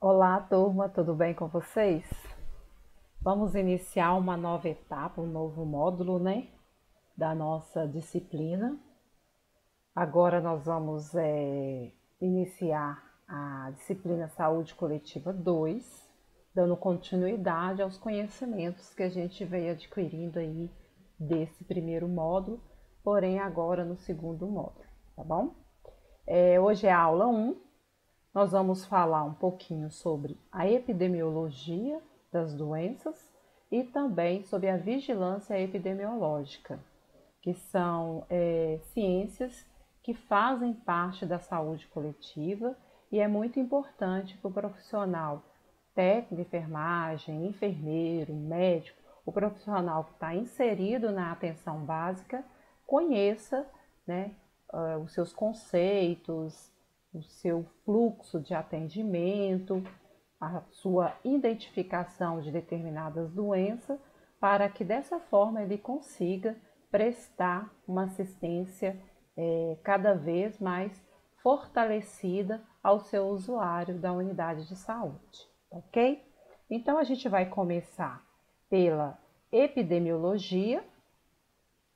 Olá, turma, tudo bem com vocês? Vamos iniciar uma nova etapa, um novo módulo, né, da nossa disciplina. Agora nós vamos iniciar a disciplina Saúde Coletiva 2, dando continuidade aos conhecimentos que a gente veio adquirindo aí desse primeiro módulo, porém agora no segundo módulo, tá bom? Hoje é a aula 1. Nós vamos falar um pouquinho sobre a epidemiologia das doenças e também sobre a vigilância epidemiológica, que são ciências que fazem parte da saúde coletiva e é muito importante para o profissional técnico, enfermagem, enfermeiro, médico, o profissional que está inserido na atenção básica, conheça, né, os seus conceitos, o seu fluxo de atendimento, a sua identificação de determinadas doenças, para que dessa forma ele consiga prestar uma assistência cada vez mais fortalecida ao seu usuário da unidade de saúde, ok? Então a gente vai começar pela epidemiologia,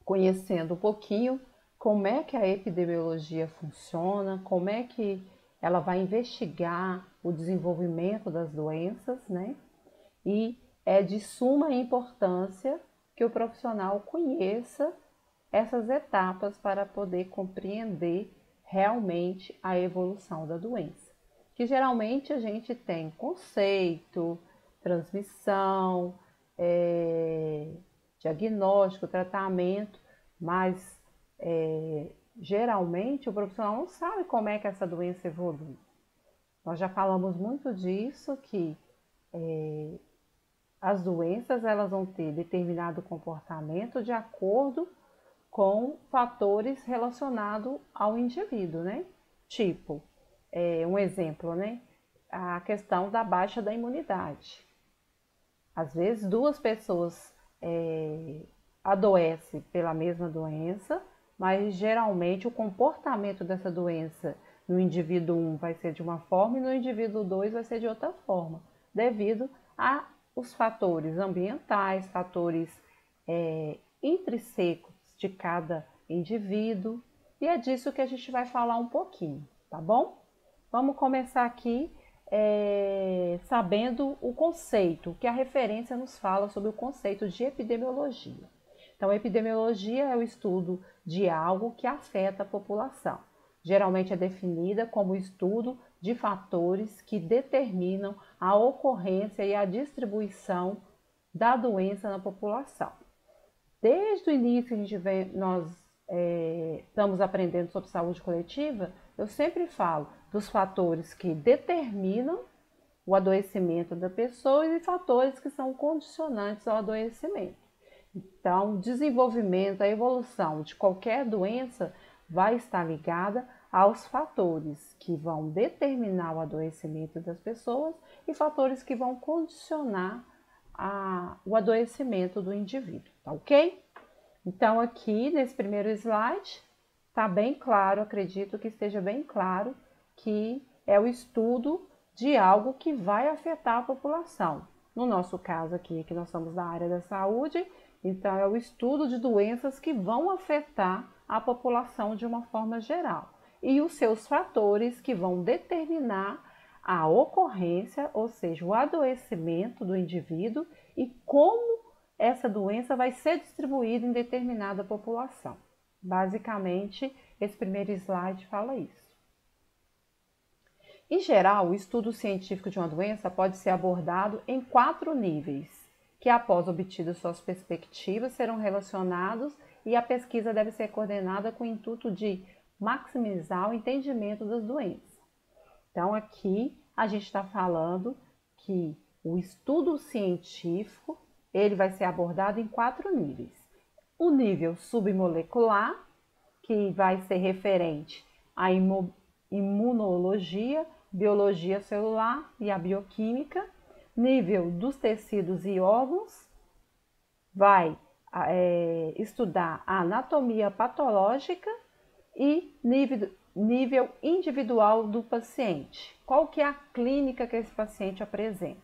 conhecendo um pouquinho como é que a epidemiologia funciona, como é que ela vai investigar o desenvolvimento das doenças, né? E é de suma importância que o profissional conheça essas etapas para poder compreender realmente a evolução da doença. Que geralmente a gente tem conceito, transmissão, diagnóstico, tratamento, mas geralmente o profissional não sabe como é que essa doença evolui. Nós já falamos muito disso, que as doenças elas vão ter determinado comportamento de acordo com fatores relacionados ao indivíduo, né? Tipo, um exemplo, né? A questão da baixa da imunidade. Às vezes, duas pessoas adoecem pela mesma doença, mas geralmente o comportamento dessa doença no indivíduo 1 vai ser de uma forma e no indivíduo 2 vai ser de outra forma, devido aos fatores ambientais, fatores intrínsecs de cada indivíduo, e é disso que a gente vai falar um pouquinho, tá bom? Vamos começar aqui sabendo o conceito, que a referência nos fala sobre o conceito de epidemiologia. Então, a epidemiologia é o estudo de algo que afeta a população. Geralmente é definida como o estudo de fatores que determinam a ocorrência e a distribuição da doença na população. Desde o início nós estamos aprendendo sobre saúde coletiva, eu sempre falo dos fatores que determinam o adoecimento da pessoa e fatores que são condicionantes ao adoecimento. Então, o desenvolvimento, a evolução de qualquer doença vai estar ligada aos fatores que vão determinar o adoecimento das pessoas e fatores que vão condicionar o adoecimento do indivíduo, tá ok? Então, aqui nesse primeiro slide, está bem claro, acredito que esteja bem claro, que é o estudo de algo que vai afetar a população. No nosso caso aqui, que nós somos da área da saúde, então é o estudo de doenças que vão afetar a população de uma forma geral. E os seus fatores que vão determinar a ocorrência, ou seja, o adoecimento do indivíduo e como essa doença vai ser distribuída em determinada população. Basicamente, esse primeiro slide fala isso. Em geral, o estudo científico de uma doença pode ser abordado em 4 níveis, que após obtidas suas perspectivas serão relacionados e a pesquisa deve ser coordenada com o intuito de maximizar o entendimento das doenças. Então, aqui a gente está falando que o estudo científico ele vai ser abordado em 4 níveis. O nível submolecular, que vai ser referente à imunologia, biologia celular e a bioquímica. Nível dos tecidos e órgãos, vai estudar a anatomia patológica. E nível individual do paciente. Qual que é a clínica que esse paciente apresenta?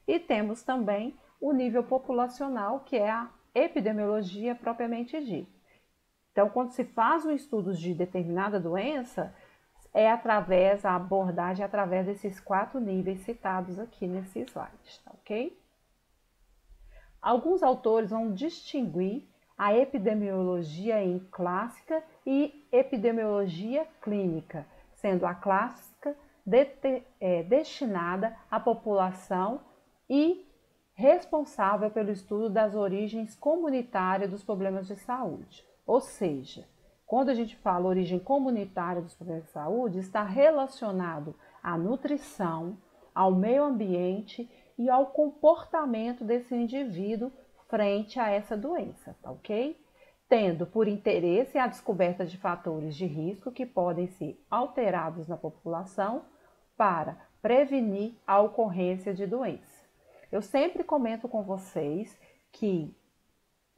E temos também o nível populacional, que é a epidemiologia propriamente dita. Então, quando se faz um estudo de determinada doença, é através, a abordagem é através desses 4 níveis citados aqui nesse slide, tá ok? Alguns autores vão distinguir a epidemiologia em clássica e epidemiologia clínica, sendo a clássica destinada à população e responsável pelo estudo das origens comunitárias dos problemas de saúde. Ou seja, quando a gente fala origem comunitária dos problemas de saúde, está relacionado à nutrição, ao meio ambiente e ao comportamento desse indivíduo frente a essa doença, tá ok? Tendo por interesse a descoberta de fatores de risco que podem ser alterados na população para prevenir a ocorrência de doença. Eu sempre comento com vocês que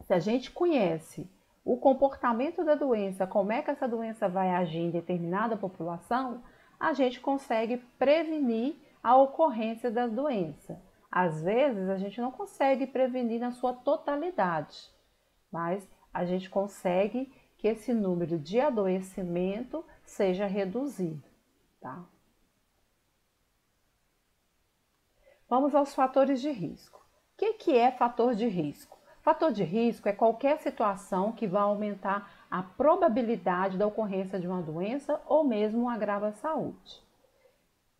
se a gente conhece o comportamento da doença, como é que essa doença vai agir em determinada população, a gente consegue prevenir a ocorrência da doença. Às vezes, a gente não consegue prevenir na sua totalidade, mas a gente consegue que esse número de adoecimento seja reduzido, tá? Vamos aos fatores de risco. O que é fator de risco? Fator de risco é qualquer situação que vai aumentar a probabilidade da ocorrência de uma doença ou mesmo um agravo à saúde.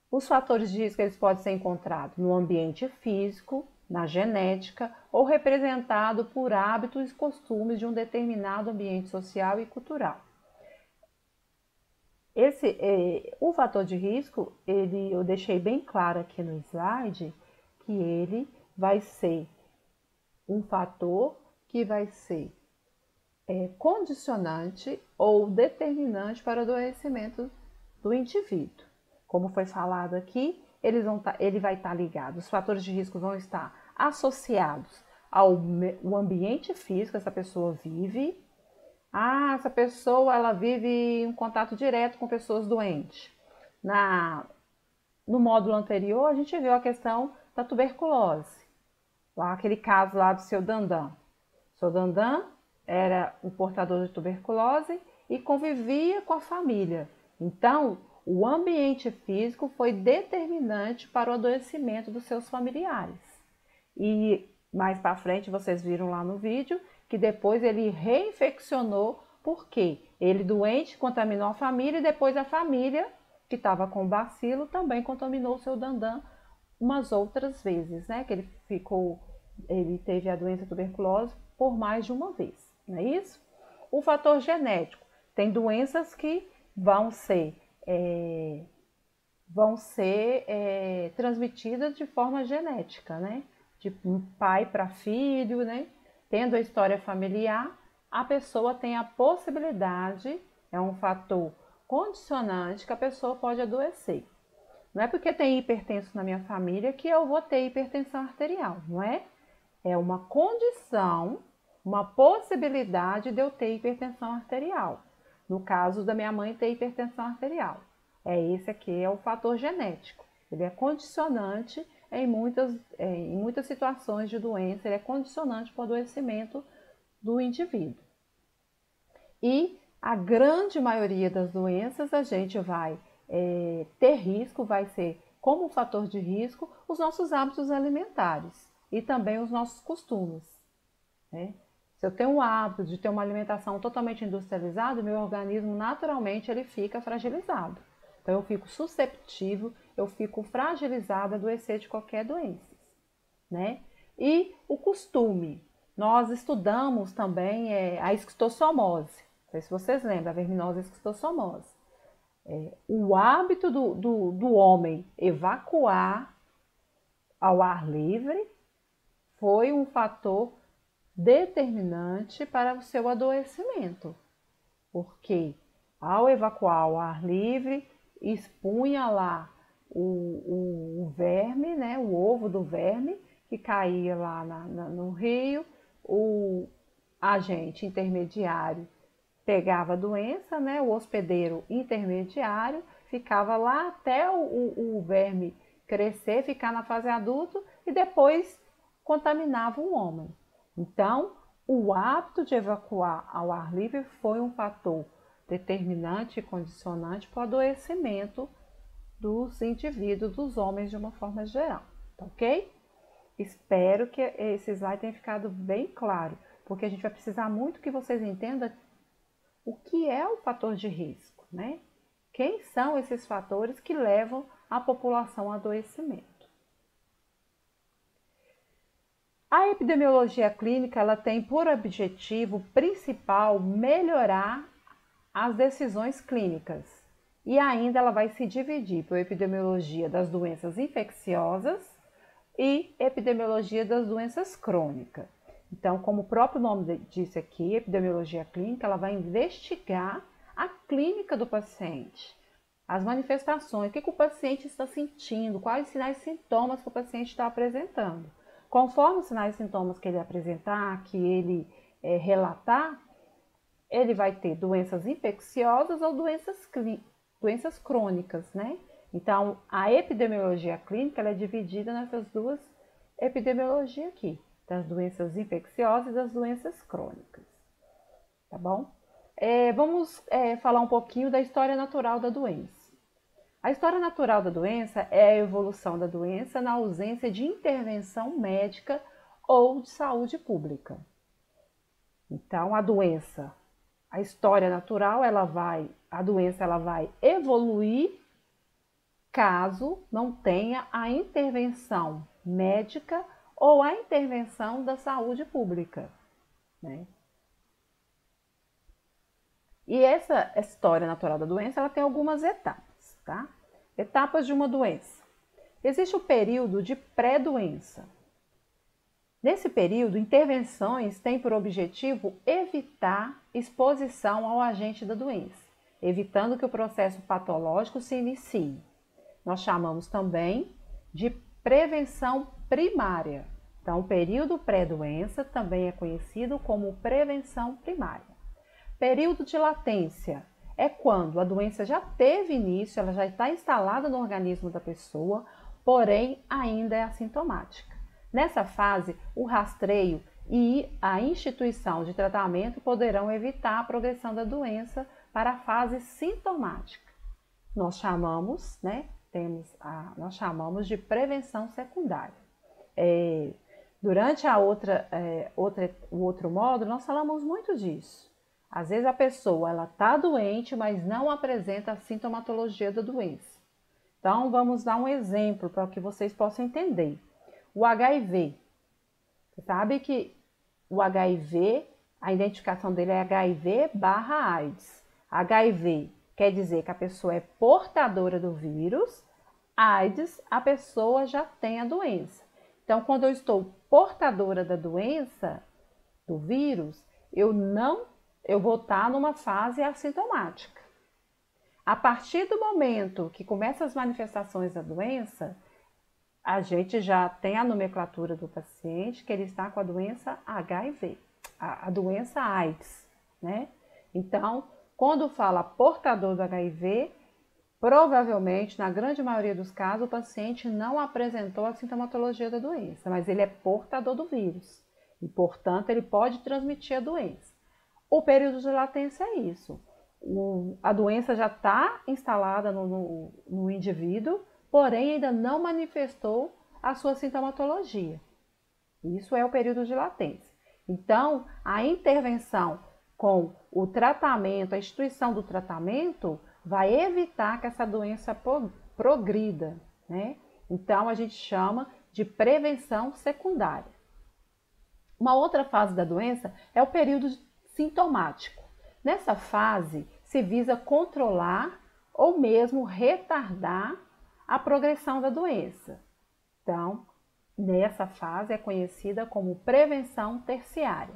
Os fatores de risco eles podem ser encontrados no ambiente físico, na genética ou representado por hábitos e costumes de um determinado ambiente social e cultural. O fator de risco, eu deixei bem claro aqui no slide que ele vai ser um fator que vai ser condicionante ou determinante para o adoecimento do indivíduo. Como foi falado aqui, ele vai estar ligado, os fatores de risco vão estar associados ao ambiente físico que essa pessoa vive. Essa pessoa ela vive em contato direto com pessoas doentes. No módulo anterior, a gente viu a questão da tuberculose. Lá, aquele caso lá do seu Dandan. O seu Dandan era um portador de tuberculose e convivia com a família. Então, o ambiente físico foi determinante para o adoecimento dos seus familiares. E mais para frente, vocês viram lá no vídeo, que depois ele reinfeccionou, porque ele doente contaminou a família e depois a família, que estava com o bacilo, também contaminou o seu Dandan umas outras vezes, né? Que ele teve a doença tuberculose por mais de uma vez, não é isso? O fator genético. Tem doenças que vão ser transmitidas de forma genética, né? De pai para filho, né? Tendo a história familiar, a pessoa tem a possibilidade, é um fator condicionante que a pessoa pode adoecer. Não é porque tem hipertenso na minha família que eu vou ter hipertensão arterial, não é? É uma condição, uma possibilidade de eu ter hipertensão arterial. No caso da minha mãe ter hipertensão arterial. Esse aqui é o fator genético. Ele é condicionante em muitas situações de doença, ele é condicionante para o adoecimento do indivíduo. E a grande maioria das doenças a gente vai ter risco, vai ser como fator de risco os nossos hábitos alimentares e também os nossos costumes, né? Se eu tenho o hábito de ter uma alimentação totalmente industrializada, meu organismo naturalmente ele fica fragilizado. Então eu fico susceptível, eu fico fragilizada a adoecer de qualquer doença, né? E o costume, nós estudamos também a esquistossomose, não sei se vocês lembram, a verminose esquistossomose. O hábito do homem evacuar ao ar livre foi um fator determinante para o seu adoecimento, porque ao evacuar ao ar livre, expunha lá o verme, né, o ovo do verme, que caía lá no rio, o agente intermediário pegava a doença, né? O hospedeiro intermediário ficava lá até o verme crescer, ficar na fase adulto e depois contaminava o homem. Então, o hábito de evacuar ao ar livre foi um fator determinante e condicionante para o adoecimento dos indivíduos, dos homens de uma forma geral, tá ok? Espero que esse slide tenha ficado bem claro, porque a gente vai precisar muito que vocês entendam o que é o fator de risco, né? Quem são esses fatores que levam a população ao adoecimento? A epidemiologia clínica ela tem por objetivo principal melhorar as decisões clínicas e ainda ela vai se dividir por epidemiologia das doenças infecciosas e epidemiologia das doenças crônicas. Então, como o próprio nome disse aqui, epidemiologia clínica, ela vai investigar a clínica do paciente, as manifestações, o que o paciente está sentindo, quais sinais e sintomas que o paciente está apresentando. Conforme os sinais e sintomas que ele apresentar, que ele relatar, ele vai ter doenças infecciosas ou doenças crônicas, né? Então, a epidemiologia clínica ela é dividida nessas duas epidemiologias aqui, das doenças infecciosas e das doenças crônicas, tá bom? Vamos falar um pouquinho da história natural da doença. A história natural da doença é a evolução da doença na ausência de intervenção médica ou de saúde pública. Então, a história natural, a doença ela vai evoluir caso não tenha a intervenção médica ou a intervenção da saúde pública, né? E essa história natural da doença, ela tem algumas etapas, tá? Etapas de uma doença. Existe o período de pré-doença. Nesse período, intervenções têm por objetivo evitar exposição ao agente da doença, evitando que o processo patológico se inicie. Nós chamamos também de prevenção primária. Então, o período pré-doença também é conhecido como prevenção primária. Período de latência é quando a doença já teve início, ela já está instalada no organismo da pessoa, porém ainda é assintomática. Nessa fase, o rastreio e a instituição de tratamento poderão evitar a progressão da doença para a fase sintomática. Nós chamamos, nós chamamos de prevenção secundária. Durante o outro módulo, nós falamos muito disso. Às vezes a pessoa está doente, mas não apresenta a sintomatologia da doença. Então, vamos dar um exemplo para que vocês possam entender. O HIV. Você sabe que o HIV, a identificação dele é HIV/AIDS. HIV quer dizer que a pessoa é portadora do vírus, AIDS, a pessoa já tem a doença. Então, quando eu estou portadora da doença, do vírus, eu vou estar numa fase assintomática. A partir do momento que começam as manifestações da doença, a gente já tem a nomenclatura do paciente que ele está com a doença HIV, a doença AIDS, né? Então, quando fala portador do HIV, provavelmente, na grande maioria dos casos, o paciente não apresentou a sintomatologia da doença, mas ele é portador do vírus e, portanto, ele pode transmitir a doença. O período de latência é isso. A doença já está instalada no indivíduo, porém ainda não manifestou a sua sintomatologia. Isso é o período de latência. Então, a intervenção com o tratamento, a instituição do tratamento, vai evitar que essa doença progrida, né? Então, a gente chama de prevenção secundária. Uma outra fase da doença é o período sintomático. Nessa fase, se visa controlar ou mesmo retardar a progressão da doença. Então, nessa fase é conhecida como prevenção terciária.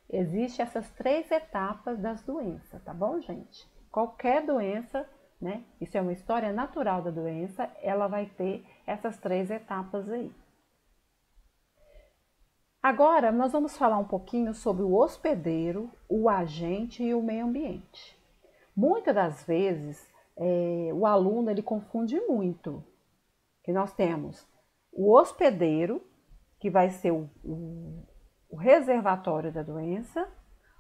Existem essas 3 etapas das doenças, tá bom, gente? Qualquer doença, né? Isso é uma história natural da doença, ela vai ter essas 3 etapas aí. Agora, nós vamos falar um pouquinho sobre o hospedeiro, o agente e o meio ambiente. Muitas das vezes, o aluno ele confunde muito, que nós temos o hospedeiro, que vai ser o reservatório da doença,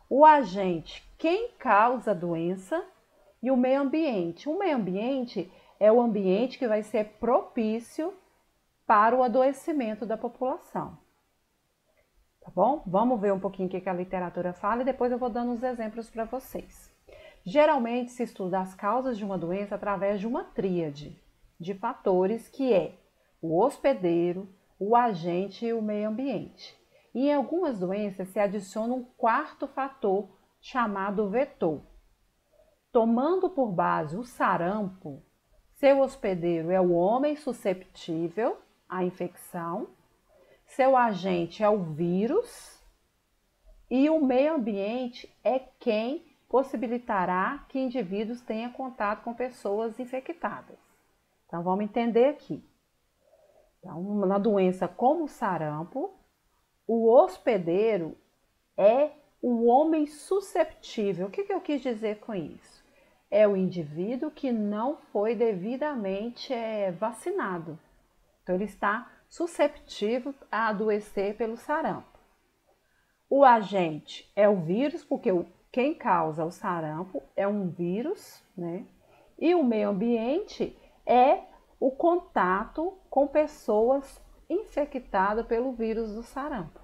o agente, quem causa a doença, e o meio ambiente. O meio ambiente é o ambiente que vai ser propício para o adoecimento da população. Tá bom? Vamos ver um pouquinho o que a literatura fala e depois eu vou dando uns exemplos para vocês. Geralmente se estuda as causas de uma doença através de uma tríade de fatores que é o hospedeiro, o agente e o meio ambiente. E em algumas doenças se adiciona um quarto fator chamado vetor. Tomando por base o sarampo, seu hospedeiro é o homem susceptível à infecção, seu agente é o vírus e o meio ambiente é quem possibilitará que indivíduos tenham contato com pessoas infectadas. Então vamos entender aqui. Então, na doença como o sarampo, o hospedeiro é o homem susceptível. O que eu quis dizer com isso? É o indivíduo que não foi devidamente vacinado. Então, ele está susceptível a adoecer pelo sarampo. O agente é o vírus, porque quem causa o sarampo é um vírus, né? E o meio ambiente é o contato com pessoas infectadas pelo vírus do sarampo.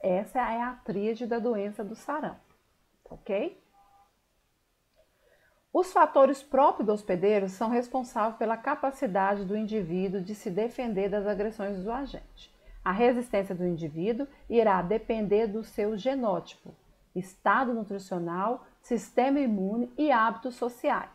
Essa é a tríade da doença do sarampo, ok? Os fatores próprios do hospedeiro são responsáveis pela capacidade do indivíduo de se defender das agressões do agente. A resistência do indivíduo irá depender do seu genótipo, estado nutricional, sistema imune e hábitos sociais.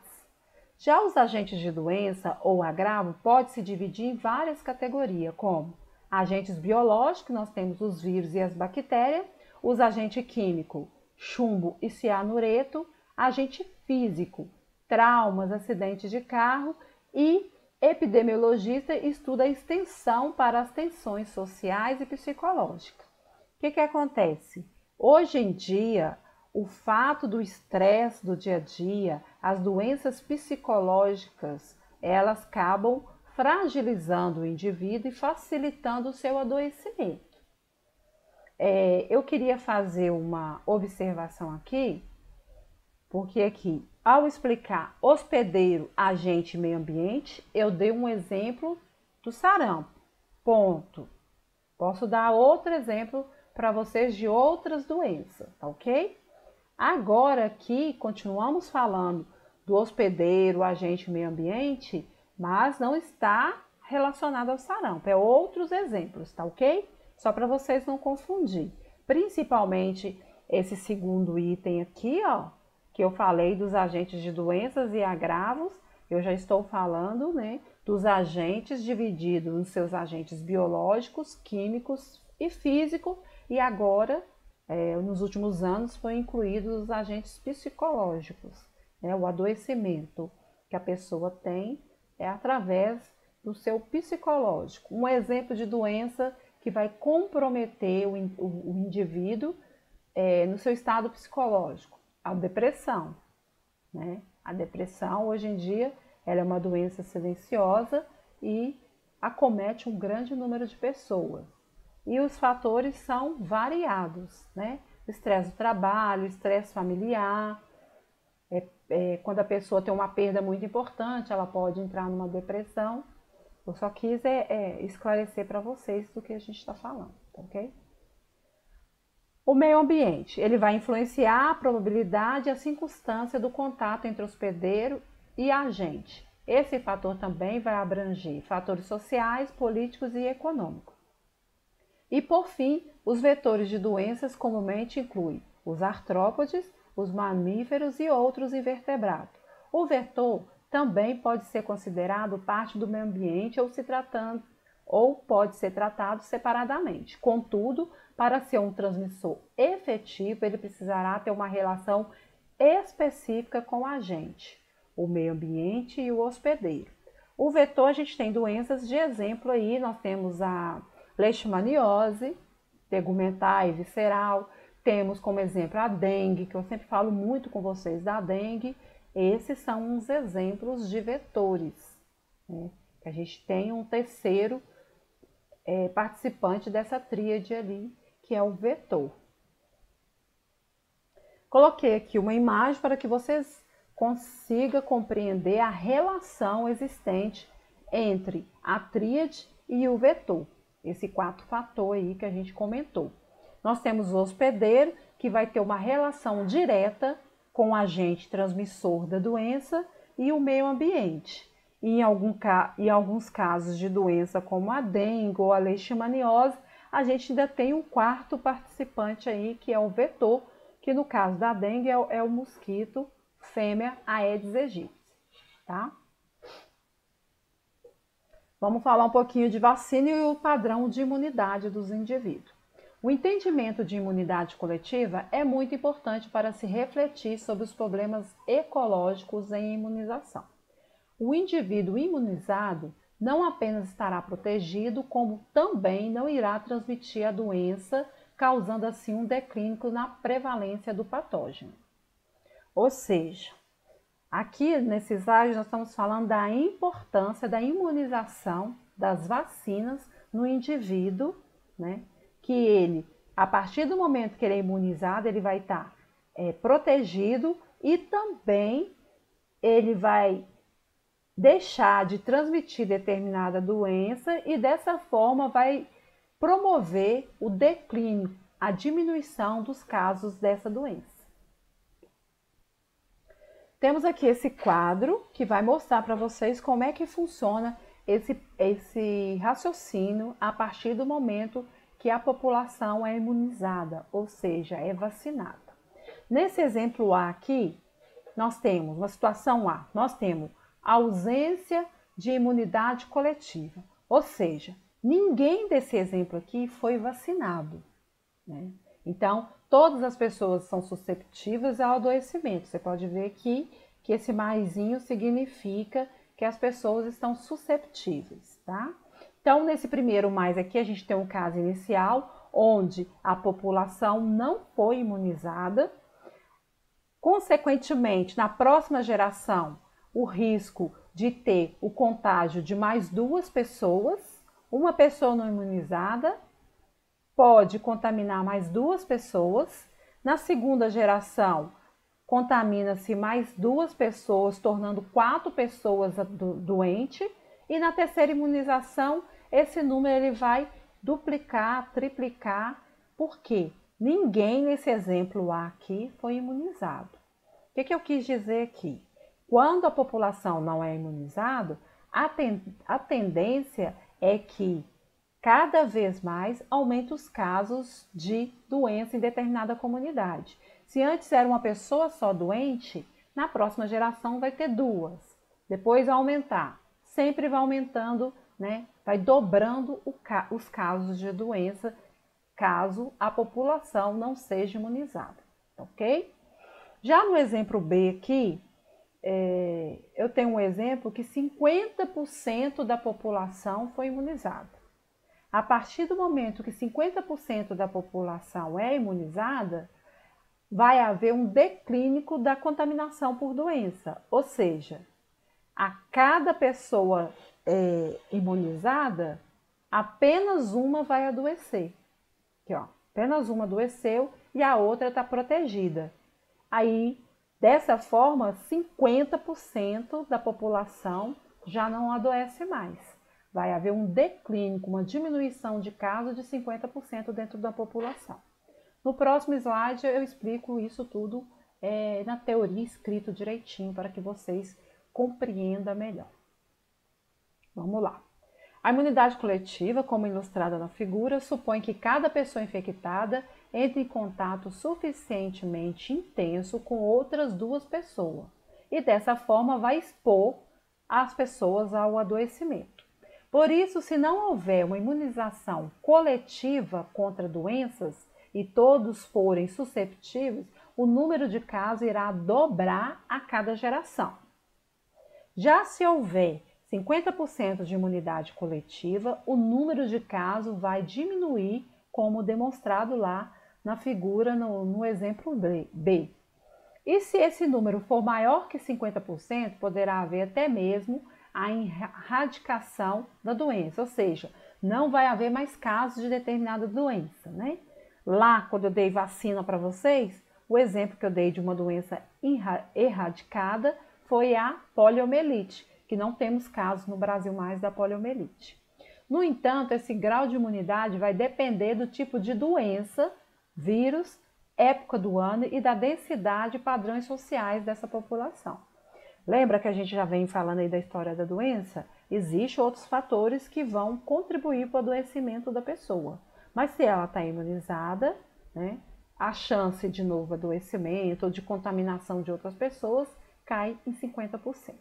Já os agentes de doença ou agravo podem se dividir em várias categorias, como agentes biológicos, nós temos os vírus e as bactérias, os agentes químicos, chumbo e cianureto, agente físico, traumas, acidentes de carro e epidemiologista estuda a extensão para as tensões sociais e psicológicas. O que acontece? Hoje em dia, o fato do estresse do dia a dia, as doenças psicológicas, elas acabam fragilizando o indivíduo e facilitando o seu adoecimento. Eu queria fazer uma observação aqui, porque aqui, ao explicar hospedeiro, agente e meio ambiente, eu dei um exemplo do sarampo, ponto. Posso dar outro exemplo para vocês de outras doenças, tá ok? Agora aqui, continuamos falando do hospedeiro, agente e meio ambiente, mas não está relacionado ao sarampo, é outros exemplos, tá ok? Só para vocês não confundir. Principalmente esse segundo item aqui, ó, que eu falei dos agentes de doenças e agravos, eu já estou falando, né, dos agentes divididos nos seus agentes biológicos, químicos e físicos, e agora, nos últimos anos, foi incluído os agentes psicológicos, né, o adoecimento que a pessoa tem é através do seu psicológico. Um exemplo de doença que vai comprometer o indivíduo no seu estado psicológico, a depressão, né? A depressão, hoje em dia, ela é uma doença silenciosa e acomete um grande número de pessoas. E os fatores são variados, né? O estresse do trabalho, o estresse familiar. Quando a pessoa tem uma perda muito importante, ela pode entrar numa depressão. Eu só quis esclarecer para vocês do que a gente está falando, ok? O meio ambiente, ele vai influenciar a probabilidade e a circunstância do contato entre hospedeiro e agente. Esse fator também vai abranger fatores sociais, políticos e econômicos. E, por fim, os vetores de doenças comumente incluem os artrópodes, os mamíferos e outros invertebrados. O vetor também pode ser considerado parte do meio ambiente ou pode ser tratado separadamente. Contudo, para ser um transmissor efetivo, ele precisará ter uma relação específica com o agente, o meio ambiente e o hospedeiro. O vetor, a gente tem doenças de exemplo aí, nós temos leishmaniose, tegumentar e visceral. Temos como exemplo a dengue, que eu sempre falo muito com vocês da dengue. Esses são uns exemplos de vetores, né? A gente tem um terceiro participante dessa tríade ali, que é o vetor. Coloquei aqui uma imagem para que vocês consigam compreender a relação existente entre a tríade e o vetor, esse quarto fator aí que a gente comentou. Nós temos o hospedeiro, que vai ter uma relação direta com o agente transmissor da doença e o meio ambiente. E em alguns casos de doença como a dengue ou a leishmaniose, a gente ainda tem um quarto participante aí, que é o vetor, que no caso da dengue é o mosquito fêmea Aedes aegypti, tá? Vamos falar um pouquinho de vacina e o padrão de imunidade dos indivíduos. O entendimento de imunidade coletiva é muito importante para se refletir sobre os problemas ecológicos em imunização. O indivíduo imunizado não apenas estará protegido, como também não irá transmitir a doença, causando assim um declínio na prevalência do patógeno. Ou seja, aqui nesse slide nós estamos falando da importância da imunização das vacinas no indivíduo, né? Que ele, a partir do momento que ele é imunizado, ele vai estar protegido e também ele vai deixar de transmitir determinada doença e dessa forma vai promover o declínio, a diminuição dos casos dessa doença. Temos aqui esse quadro que vai mostrar para vocês como é que funciona esse raciocínio a partir do momento que a população é imunizada, ou seja, é vacinada. Nesse exemplo A aqui, nós temos, na situação A, nós temos a ausência de imunidade coletiva, ou seja, ninguém desse exemplo aqui foi vacinado, né? Então, todas as pessoas são susceptíveis ao adoecimento. Você pode ver aqui que esse maisinho significa que as pessoas estão susceptíveis, tá? Então, nesse primeiro mais aqui, a gente tem um caso inicial, onde a população não foi imunizada. Consequentemente, na próxima geração, o risco de ter o contágio de mais duas pessoas, uma pessoa não imunizada pode contaminar mais duas pessoas. Na segunda geração, contamina-se mais duas pessoas, tornando 4 pessoas doentes. E na terceira imunização, esse número ele vai duplicar, triplicar. Por quê? Ninguém nesse exemplo A aqui foi imunizado. O que eu quis dizer aqui? Quando a população não é imunizada, a tendência é que cada vez mais aumenta os casos de doença em determinada comunidade. Se antes era uma pessoa só doente, na próxima geração vai ter 2. Depois vai aumentar. Sempre vai aumentando, né? Vai dobrando os casos de doença, caso a população não seja imunizada, ok? Já no exemplo B aqui, eu tenho um exemplo que 50% da população foi imunizada. A partir do momento que 50% da população é imunizada, vai haver um declínio da contaminação por doença. Ou seja, a cada pessoa imunizada, apenas uma vai adoecer. Aqui, ó, apenas uma adoeceu e a outra está protegida. Aí, dessa forma, 50% da população já não adoece mais. Vai haver um declínio, uma diminuição de casos de 50% dentro da população. No próximo slide eu explico isso tudo na teoria escrito direitinho para que vocês compreendam melhor. Vamos lá. A imunidade coletiva, como ilustrada na figura, supõe que cada pessoa infectada entre em contato suficientemente intenso com outras 2 pessoas e dessa forma vai expor as pessoas ao adoecimento. Por isso, se não houver uma imunização coletiva contra doenças e todos forem susceptíveis, o número de casos irá dobrar a cada geração. Já se houver 50% de imunidade coletiva, o número de casos vai diminuir, como demonstrado lá na figura no exemplo B. E se esse número for maior que 50%, poderá haver até mesmo a erradicação da doença, ou seja, não vai haver mais casos de determinada doença, né? Lá, quando eu dei vacina para vocês, o exemplo que eu dei de uma doença erradicada foi a poliomielite, que não temos casos no Brasil mais da poliomielite. No entanto, esse grau de imunidade vai depender do tipo de doença, vírus, época do ano e da densidade e padrões sociais dessa população. Lembra que a gente já vem falando aí da história da doença? Existem outros fatores que vão contribuir para o adoecimento da pessoa. Mas se ela está imunizada, né, a chance de novo adoecimento ou de contaminação de outras pessoas cai em 50%.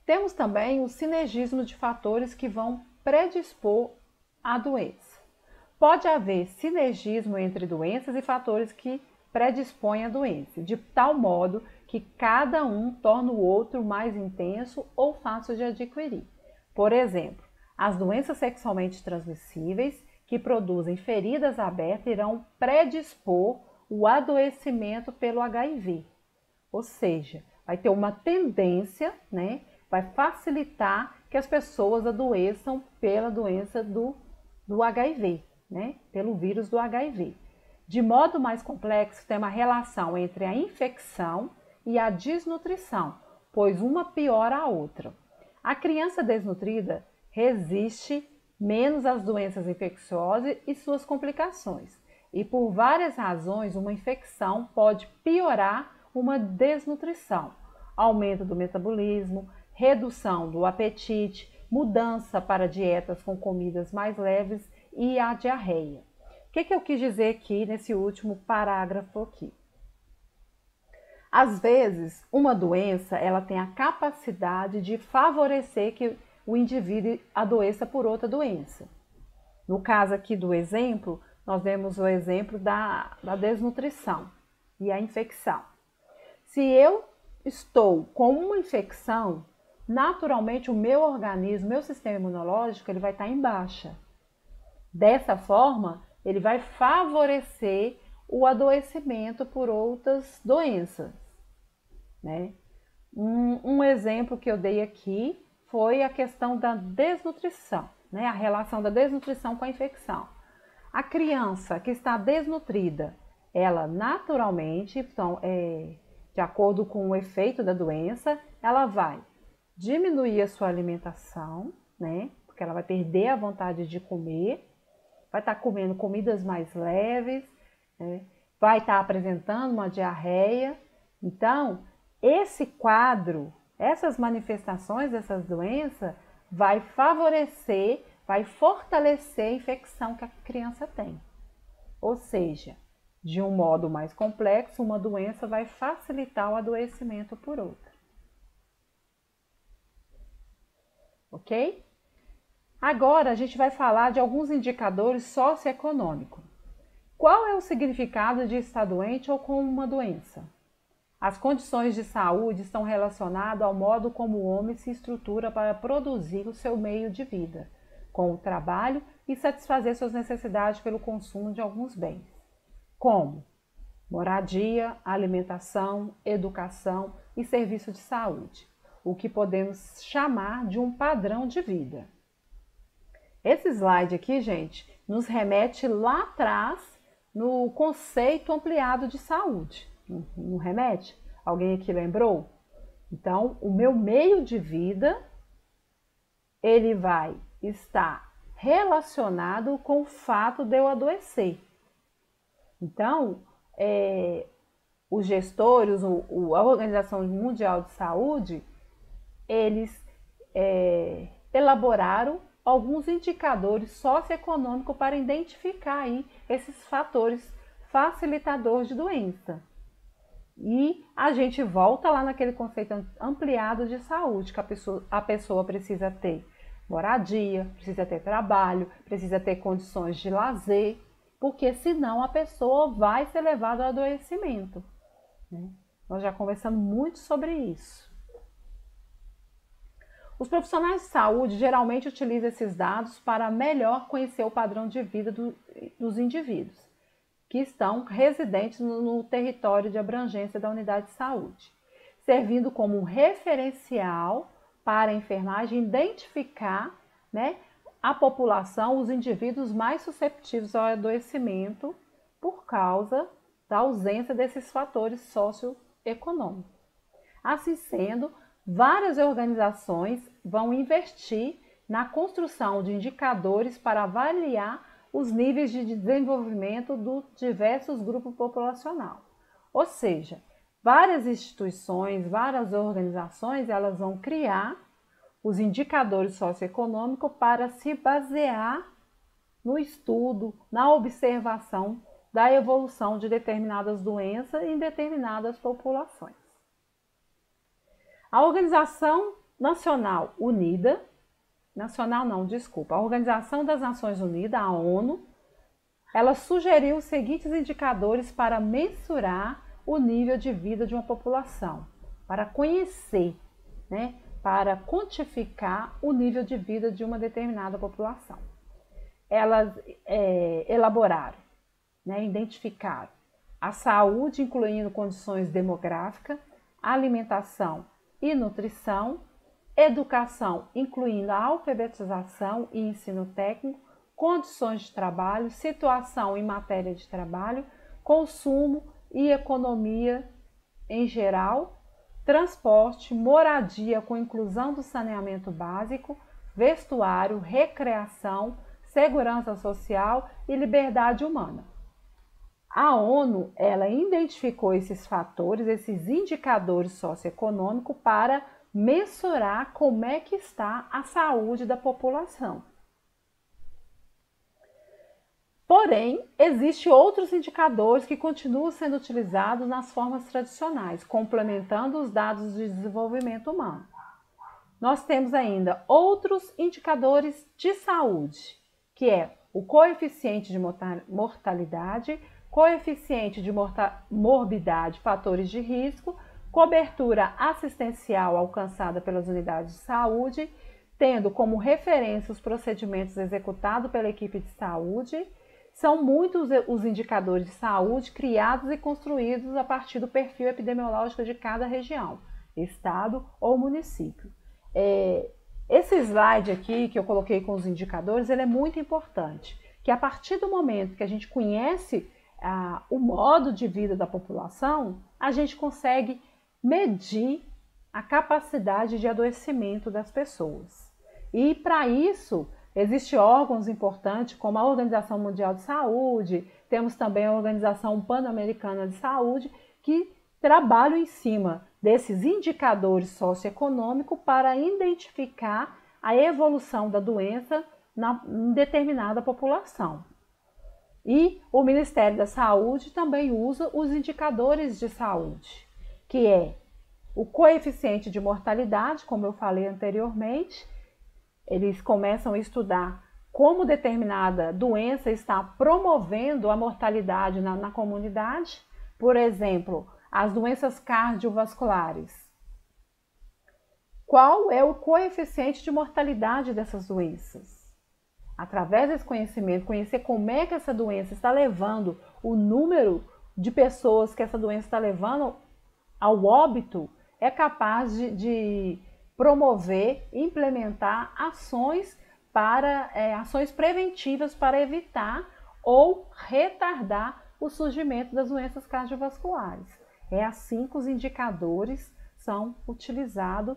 Temos também o sinergismo de fatores que vão predispor à doença. Pode haver sinergismo entre doenças e fatores que predispõem à doença, de tal modo que cada um torna o outro mais intenso ou fácil de adquirir. Por exemplo, as doenças sexualmente transmissíveis que produzem feridas abertas irão predispor o adoecimento pelo HIV. Ou seja, vai ter uma tendência, né? Vai facilitar que as pessoas adoeçam pela doença do HIV, né? Pelo vírus do HIV. De modo mais complexo, tem uma relação entre a infecção e a desnutrição, pois uma piora a outra. A criança desnutrida resiste menos às doenças infecciosas e suas complicações. E por várias razões, uma infecção pode piorar uma desnutrição, aumento do metabolismo, redução do apetite, mudança para dietas com comidas mais leves e a diarreia. O que eu quis dizer aqui nesse último parágrafo aqui? Às vezes, uma doença ela tem a capacidade de favorecer que o indivíduo adoeça por outra doença. No caso aqui do exemplo, nós vemos o exemplo da desnutrição e a infecção. Se eu estou com uma infecção, naturalmente o meu organismo, meu sistema imunológico, ele vai estar em baixa. Dessa forma, ele vai favorecer o adoecimento por outras doenças, né? Um exemplo que eu dei aqui foi a questão da desnutrição, né? A relação da desnutrição com a infecção. A criança que está desnutrida, ela naturalmente, então, de acordo com o efeito da doença, ela vai diminuir a sua alimentação, né? Porque ela vai perder a vontade de comer, vai estar comendo comidas mais leves, né? Vai estar apresentando uma diarreia. Então, esse quadro, essas manifestações dessas doenças, vai favorecer, vai fortalecer a infecção que a criança tem. Ou seja, de um modo mais complexo, uma doença vai facilitar o adoecimento por outra. Ok? Agora a gente vai falar de alguns indicadores socioeconômicos. Qual é o significado de estar doente ou com uma doença? As condições de saúde estão relacionadas ao modo como o homem se estrutura para produzir o seu meio de vida, com o trabalho e satisfazer suas necessidades pelo consumo de alguns bens, como moradia, alimentação, educação e serviço de saúde, o que podemos chamar de um padrão de vida. Esse slide aqui, gente, nos remete lá atrás no conceito ampliado de saúde. Não remete? Alguém aqui lembrou? Então, o meu meio de vida, ele vai estar relacionado com o fato de eu adoecer. Então, os gestores, a Organização Mundial de Saúde, eles elaboraram alguns indicadores socioeconômicos para identificar aí esses fatores facilitadores de doença. E a gente volta lá naquele conceito ampliado de saúde, que a pessoa precisa ter moradia, precisa ter trabalho, precisa ter condições de lazer, porque senão a pessoa vai ser levada ao adoecimento, né? Nós já conversamos muito sobre isso. Os profissionais de saúde geralmente utilizam esses dados para melhor conhecer o padrão de vida dos indivíduos que estão residentes no território de abrangência da unidade de saúde, servindo como um referencial para a enfermagem identificar, né, a população, os indivíduos mais susceptíveis ao adoecimento por causa da ausência desses fatores socioeconômicos. Assim sendo, várias organizações vão investir na construção de indicadores para avaliar os níveis de desenvolvimento dos diversos grupos populacionais. Ou seja, várias instituições, várias organizações, elas vão criar os indicadores socioeconômicos para se basear no estudo, na observação da evolução de determinadas doenças em determinadas populações. A Organização Nacional Unida, a Organização das Nações Unidas, a ONU, ela sugeriu os seguintes indicadores para mensurar o nível de vida de uma população, para conhecer, né, para quantificar o nível de vida de uma determinada população. Elas elaboraram, né, identificaram a saúde, incluindo condições demográficas, alimentação e nutrição, educação, incluindo a alfabetização e ensino técnico, condições de trabalho, situação em matéria de trabalho, consumo e economia em geral, transporte, moradia com inclusão do saneamento básico, vestuário, recreação, segurança social e liberdade humana. A ONU, ela identificou esses fatores, esses indicadores socioeconômicos para mensurar como é que está a saúde da população. Porém, existem outros indicadores que continuam sendo utilizados nas formas tradicionais, complementando os dados de desenvolvimento humano. Nós temos ainda outros indicadores de saúde, que é o coeficiente de mortalidade, coeficiente de morbidade, fatores de risco, cobertura assistencial alcançada pelas unidades de saúde, tendo como referência os procedimentos executados pela equipe de saúde. São muitos os indicadores de saúde criados e construídos a partir do perfil epidemiológico de cada região, estado ou município. Esse slide aqui que eu coloquei com os indicadores, ele é muito importante, que a partir do momento que a gente conhece o modo de vida da população, a gente consegue medir a capacidade de adoecimento das pessoas. E para isso, existem órgãos importantes como a Organização Mundial de Saúde, temos também a Organização Pan-Americana de Saúde, que trabalham em cima desses indicadores socioeconômicos para identificar a evolução da doença em determinada população. E o Ministério da Saúde também usa os indicadores de saúde, que é o coeficiente de mortalidade, como eu falei anteriormente. Eles começam a estudar como determinada doença está promovendo a mortalidade na comunidade. Por exemplo, as doenças cardiovasculares. Qual é o coeficiente de mortalidade dessas doenças? Através desse conhecimento, conhecer como é que essa doença está levando, o número de pessoas que essa doença está levando ao óbito, é capaz de promover, implementar ações preventivas para evitar ou retardar o surgimento das doenças cardiovasculares. É assim que os indicadores são utilizados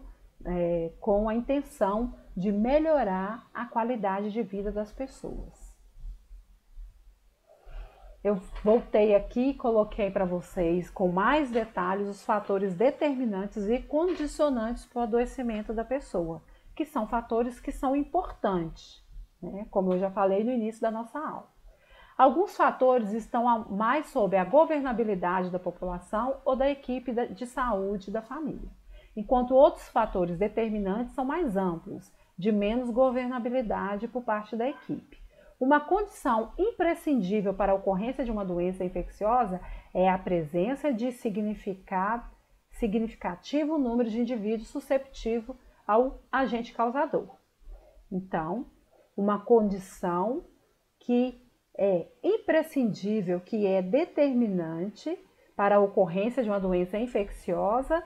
com a intenção de melhorar a qualidade de vida das pessoas. Eu voltei aqui e coloquei para vocês com mais detalhes os fatores determinantes e condicionantes para o adoecimento da pessoa, que são fatores que são importantes, né? Como eu já falei no início da nossa aula. Alguns fatores estão mais sob a governabilidade da população ou da equipe de saúde da família, enquanto outros fatores determinantes são mais amplos, de menos governabilidade por parte da equipe. Uma condição imprescindível para a ocorrência de uma doença infecciosa é a presença de significativo número de indivíduos susceptíveis ao agente causador. Então, uma condição que é imprescindível, que é determinante para a ocorrência de uma doença infecciosa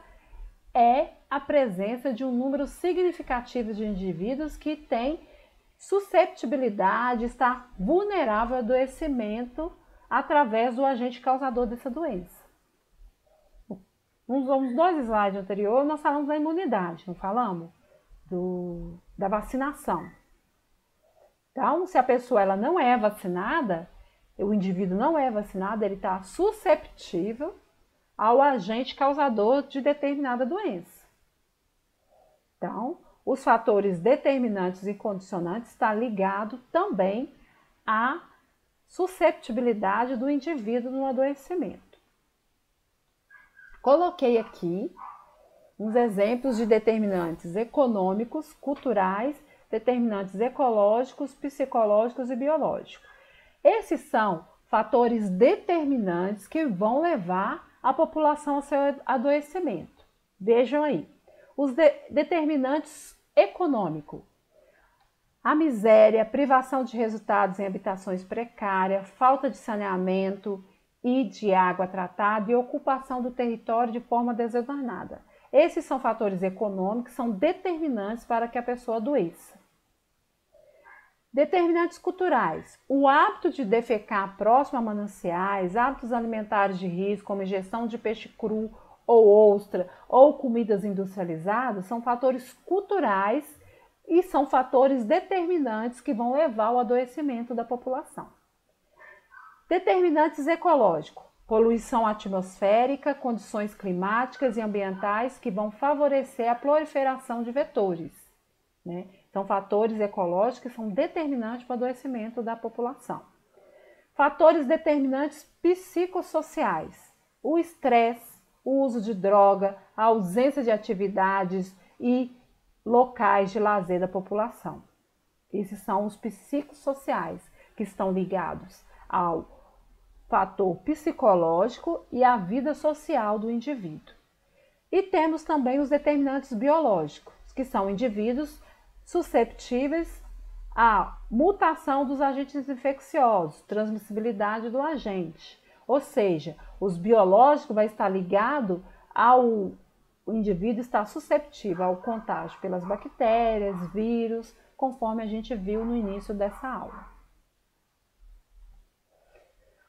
é a presença de um número significativo de indivíduos que têm susceptibilidade, está vulnerável ao adoecimento através do agente causador dessa doença. Nos 2 slides anteriores, nós falamos da imunidade, não falamos? Da vacinação. Então, se a pessoa ela não é vacinada, o indivíduo não é vacinado, ele está susceptível ao agente causador de determinada doença. Então, os fatores determinantes e condicionantes estão ligados também à susceptibilidade do indivíduo no adoecimento. Coloquei aqui uns exemplos de determinantes econômicos, culturais, determinantes ecológicos, psicológicos e biológicos. Esses são fatores determinantes que vão levar a população ao seu adoecimento. Vejam aí, os determinantes econômicos. A miséria, privação de resultados em habitações precárias, falta de saneamento e de água tratada e ocupação do território de forma desordenada. Esses são fatores econômicos que são determinantes para que a pessoa adoeça. Determinantes culturais. O hábito de defecar próximo a mananciais, hábitos alimentares de risco, como ingestão de peixe cru ou ostra ou comidas industrializadas, são fatores culturais e são fatores determinantes que vão levar ao adoecimento da população. Determinantes ecológicos. Poluição atmosférica, condições climáticas e ambientais que vão favorecer a proliferação de vetores, né? São fatores ecológicos que são determinantes para o adoecimento da população. Fatores determinantes psicossociais. O estresse, o uso de droga, a ausência de atividades e locais de lazer da população. Esses são os psicossociais que estão ligados ao fator psicológico e à vida social do indivíduo. E temos também os determinantes biológicos, que são indivíduos susceptíveis à mutação dos agentes infecciosos, transmissibilidade do agente. Ou seja, os biológicos vai estar ligado ao indivíduo estar susceptível ao contágio pelas bactérias, vírus, conforme a gente viu no início dessa aula.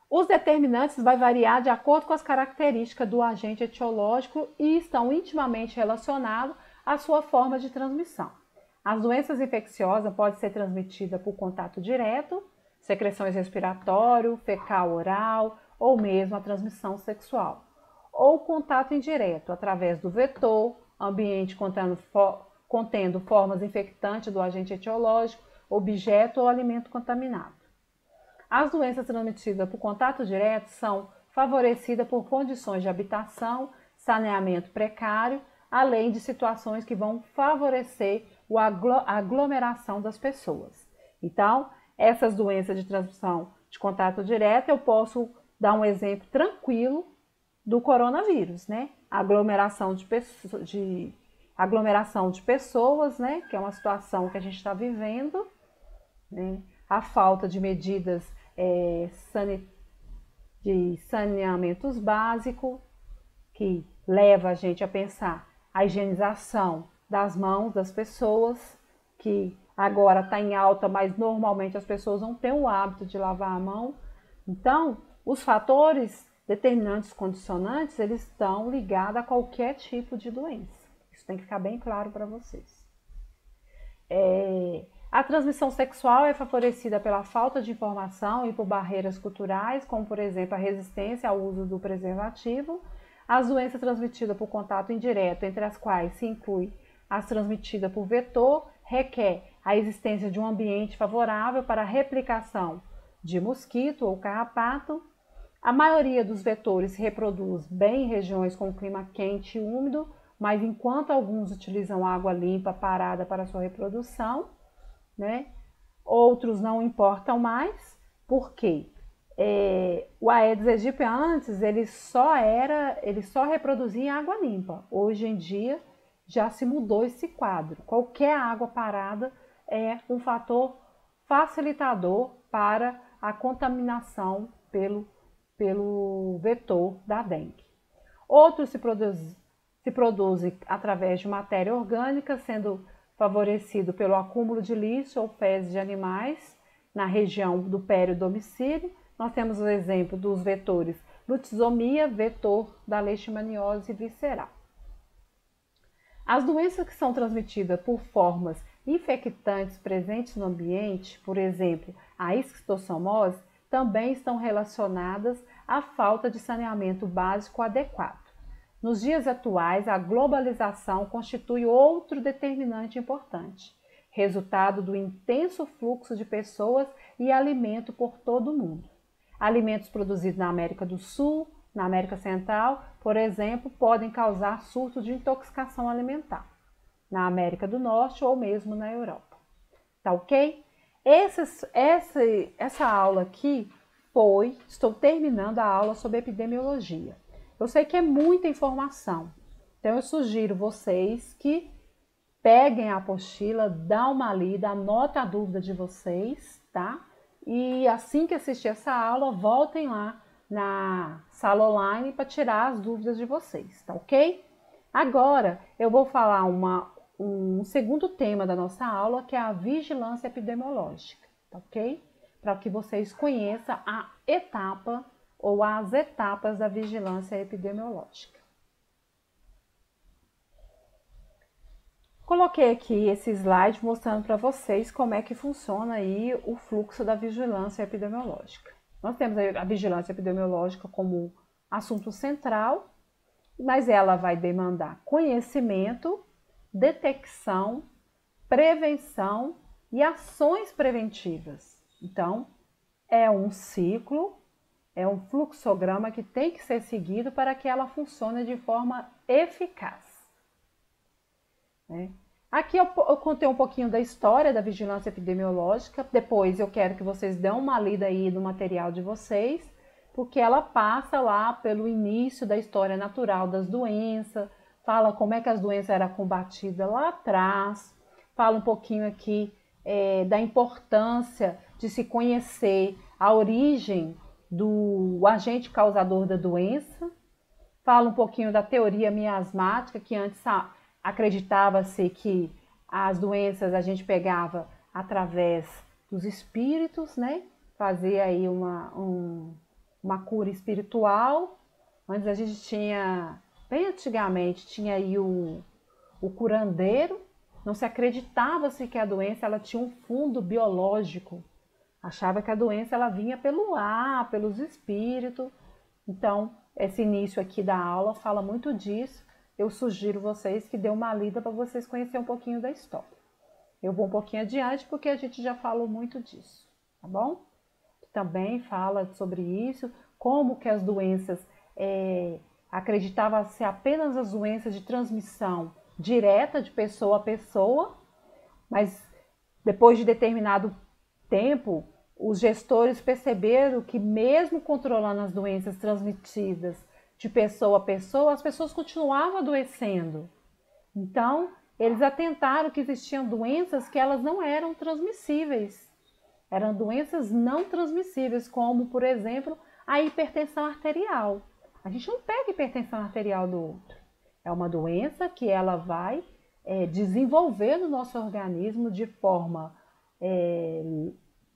Os determinantes vai variar de acordo com as características do agente etiológico e estão intimamente relacionados à sua forma de transmissão. As doenças infecciosas podem ser transmitidas por contato direto, secreções respiratórias, fecal oral ou mesmo a transmissão sexual. Ou contato indireto, através do vetor, ambiente contendo formas infectantes do agente etiológico, objeto ou alimento contaminado. As doenças transmitidas por contato direto são favorecidas por condições de habitação, saneamento precário, além de situações que vão favorecer a aglomeração das pessoas. Então, essas doenças de transmissão de contato direto, eu posso dar um exemplo tranquilo do coronavírus, né? Aglomeração de pessoas, né? Que é uma situação que a gente está vivendo, né? A falta de medidas de saneamentos básicos, que leva a gente a pensar a higienização das mãos das pessoas, que agora está em alta, mas normalmente as pessoas não têm o hábito de lavar a mão. Então, os fatores determinantes condicionantes, eles estão ligados a qualquer tipo de doença. Isso tem que ficar bem claro para vocês. A transmissão sexual é favorecida pela falta de informação e por barreiras culturais, como por exemplo a resistência ao uso do preservativo. As doenças transmitidas por contato indireto, entre as quais se inclui as transmitidas por vetor, requer a existência de um ambiente favorável para a replicação de mosquito ou carrapato. A maioria dos vetores se reproduz bem em regiões com clima quente e úmido, mas enquanto alguns utilizam água limpa parada para sua reprodução, né? Outros não importam mais, porque o Aedes aegypti antes ele só reproduzia em água limpa. Hoje em dia já se mudou esse quadro. Qualquer água parada é um fator facilitador para a contaminação pelo vetor da dengue. Outros se produzem através de matéria orgânica, sendo favorecido pelo acúmulo de lixo ou fezes de animais na região do periodomicílio. Nós temos o exemplo dos vetores lutisomia, vetor da leishmaniose visceral. As doenças que são transmitidas por formas infectantes presentes no ambiente, por exemplo, a esquistossomose, também estão relacionadas à falta de saneamento básico adequado. Nos dias atuais, a globalização constitui outro determinante importante, resultado do intenso fluxo de pessoas e alimento por todo o mundo. Alimentos produzidos na América do Sul, na América Central, por exemplo, podem causar surtos de intoxicação alimentar, na América do Norte ou mesmo na Europa. Tá ok? Essa aula aqui estou terminando a aula sobre epidemiologia. Eu sei que é muita informação, então eu sugiro vocês que peguem a apostila, dá uma lida, anota a dúvida de vocês, tá? E assim que assistir essa aula, voltem lá na sala online para tirar as dúvidas de vocês, tá ok? Agora eu vou falar um segundo tema da nossa aula, que é a vigilância epidemiológica, tá ok? Para que vocês conheçam a etapa ou as etapas da vigilância epidemiológica. Coloquei aqui esse slide mostrando para vocês como é que funciona aí o fluxo da vigilância epidemiológica. Nós temos a vigilância epidemiológica como assunto central, mas ela vai demandar conhecimento, detecção, prevenção e ações preventivas. Então, é um ciclo, é um fluxograma que tem que ser seguido para que ela funcione de forma eficaz. Aqui eu contei um pouquinho da história da vigilância epidemiológica, depois eu quero que vocês dêem uma lida aí no material de vocês, porque ela passa lá pelo início da história natural das doenças, fala como é que as doenças eram combatidas lá atrás, fala um pouquinho aqui da importância de se conhecer a origem do agente causador da doença, fala um pouquinho da teoria miasmática, que antes acreditava-se que as doenças a gente pegava através dos espíritos, né? Fazia aí uma cura espiritual. Antes a gente tinha, bem antigamente, tinha aí o curandeiro. Não se acreditava-se que a doença ela tinha um fundo biológico. Achava que a doença ela vinha pelo ar, pelos espíritos. Então, esse início aqui da aula fala muito disso. Eu sugiro vocês que dêem uma lida para vocês conhecerem um pouquinho da história. Eu vou um pouquinho adiante porque a gente já falou muito disso, tá bom? Também fala sobre isso, como que as doenças, acreditava ser apenas as doenças de transmissão direta de pessoa a pessoa, mas depois de determinado tempo, os gestores perceberam que mesmo controlando as doenças transmitidas de pessoa a pessoa, as pessoas continuavam adoecendo. Então, eles atentaram que existiam doenças que elas não eram transmissíveis. Eram doenças não transmissíveis, como, por exemplo, a hipertensão arterial. A gente não pega hipertensão arterial do outro. É uma doença que ela vai desenvolver no nosso organismo de forma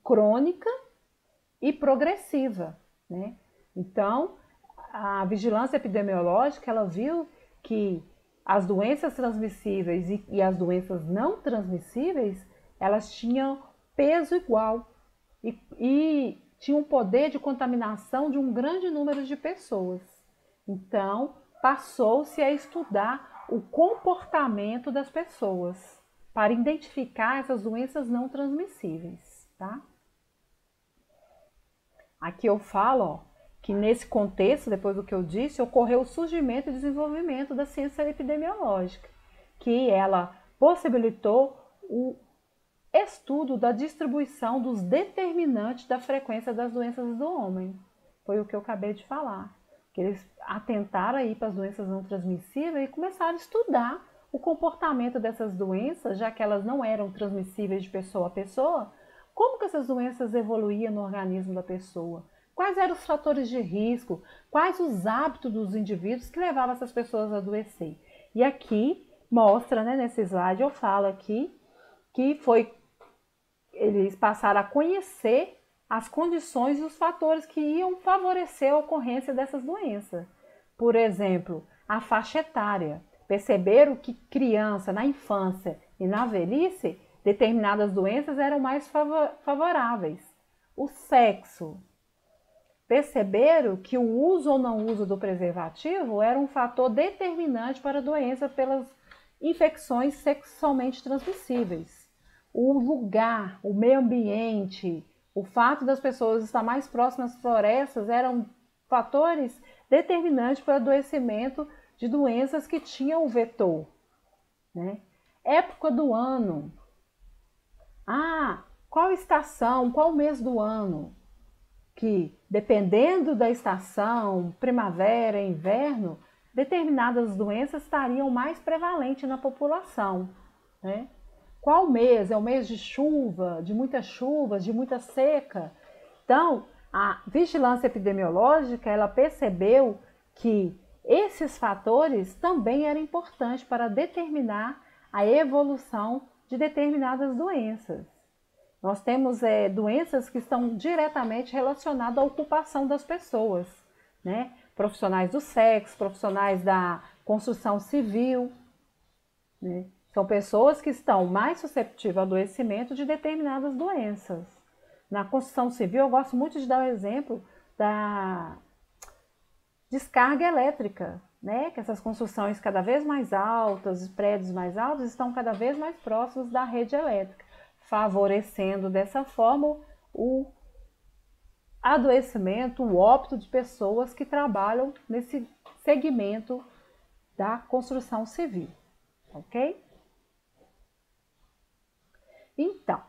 crônica e progressiva, né? Então, a vigilância epidemiológica, ela viu que as doenças transmissíveis e as doenças não transmissíveis, elas tinham peso igual e tinham um poder de contaminação de um grande número de pessoas. Então, passou-se a estudar o comportamento das pessoas para identificar essas doenças não transmissíveis, tá? Aqui eu falo, que nesse contexto, depois do que eu disse, ocorreu o surgimento e desenvolvimento da ciência epidemiológica, que ela possibilitou o estudo da distribuição dos determinantes da frequência das doenças do homem. Foi o que eu acabei de falar, que eles atentaram aí para as doenças não transmissíveis e começaram a estudar o comportamento dessas doenças, já que elas não eram transmissíveis de pessoa a pessoa, como que essas doenças evoluíam no organismo da pessoa? Quais eram os fatores de risco? Quais os hábitos dos indivíduos que levavam essas pessoas a adoecer? E aqui mostra, né, nesse slide, eu falo aqui, que eles passaram a conhecer as condições e os fatores que iam favorecer a ocorrência dessas doenças. Por exemplo, a faixa etária. Perceberam que criança, na infância e na velhice, determinadas doenças eram mais favoráveis. O sexo. Perceberam que o uso ou não uso do preservativo era um fator determinante para a doença pelas infecções sexualmente transmissíveis. O lugar, o meio ambiente, o fato das pessoas estar mais próximas às florestas eram fatores determinantes para o adoecimento de doenças que tinham o vetor, né? Época do ano. Qual estação, qual mês do ano? Que, dependendo da estação, primavera, inverno, determinadas doenças estariam mais prevalentes na população, né? Qual mês? É o mês de chuva, de muitas chuvas, de muita seca? Então, a vigilância epidemiológica, ela percebeu que esses fatores também eram importantes para determinar a evolução de determinadas doenças. Nós temos doenças que estão diretamente relacionadas à ocupação das pessoas, né? Profissionais do sexo, profissionais da construção civil, né? São pessoas que estão mais susceptíveis ao adoecimento de determinadas doenças. Na construção civil, eu gosto muito de dar o exemplo da descarga elétrica, né? Que essas construções cada vez mais altas, prédios mais altos, estão cada vez mais próximos da rede elétrica, favorecendo dessa forma o adoecimento, o óbito de pessoas que trabalham nesse segmento da construção civil, ok? Então,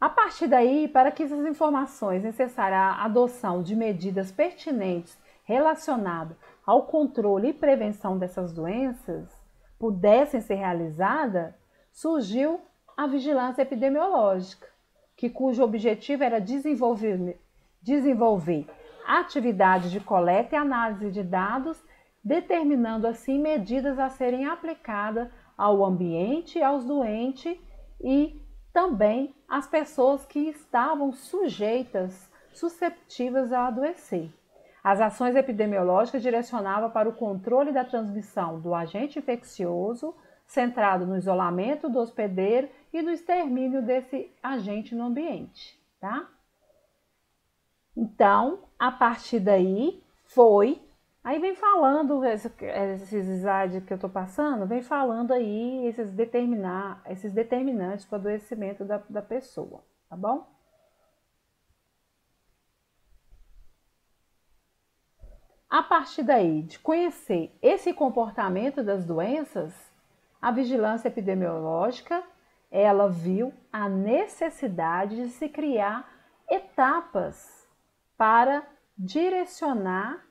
a partir daí, para que essas informações necessárias à adoção de medidas pertinentes relacionadas ao controle e prevenção dessas doenças pudessem ser realizadas, surgiu a vigilância epidemiológica, cujo objetivo era desenvolver atividades de coleta e análise de dados, determinando assim medidas a serem aplicadas ao ambiente, aos doentes e também às pessoas que estavam susceptíveis a adoecer. As ações epidemiológicas direcionavam para o controle da transmissão do agente infeccioso, centrado no isolamento do hospedeiro e no extermínio desse agente no ambiente, tá? Então, a partir daí, aí vem falando, esses slides que eu estou passando, vem falando aí esses determinantes para o adoecimento da pessoa, tá bom? A partir daí, de conhecer esse comportamento das doenças, a vigilância epidemiológica, ela viu a necessidade de se criar etapas para direcionar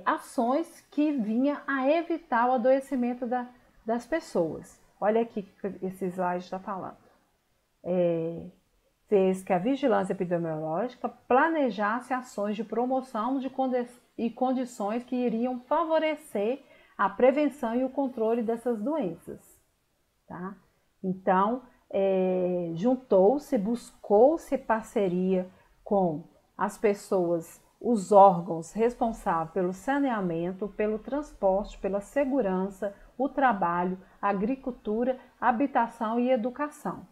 ações que vinham a evitar o adoecimento das pessoas. Olha aqui que esse slide está falando. Fez que a vigilância epidemiológica planejasse ações de promoção e condições que iriam favorecer a prevenção e o controle dessas doenças, tá? Então, buscou-se parceria com as pessoas, os órgãos responsáveis pelo saneamento, pelo transporte, pela segurança, o trabalho, a agricultura, a habitação e educação.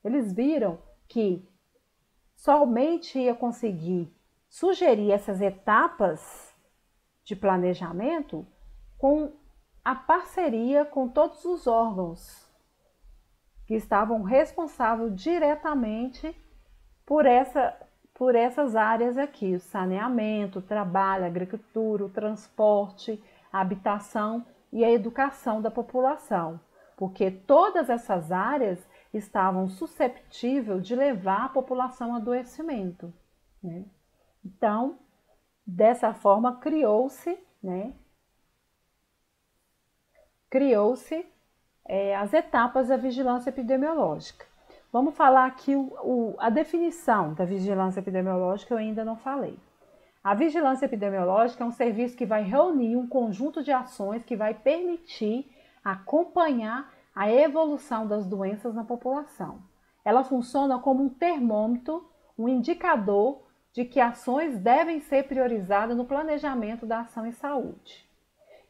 Eles viram que somente ia conseguir sugerir essas etapas de planejamento com a parceria com todos os órgãos que estavam responsáveis diretamente por essas áreas aqui, o saneamento, o trabalho, a agricultura, o transporte, a habitação e a educação da população, porque todas essas áreas estavam susceptíveis de levar a população a adoecimento, né? Então, dessa forma, criou-se as etapas da vigilância epidemiológica. Vamos falar aqui a definição da vigilância epidemiológica, eu ainda não falei. A vigilância epidemiológica é um serviço que vai reunir um conjunto de ações que vai permitir acompanhar a evolução das doenças na população. Ela funciona como um termômetro, um indicador de que ações devem ser priorizadas no planejamento da ação em saúde.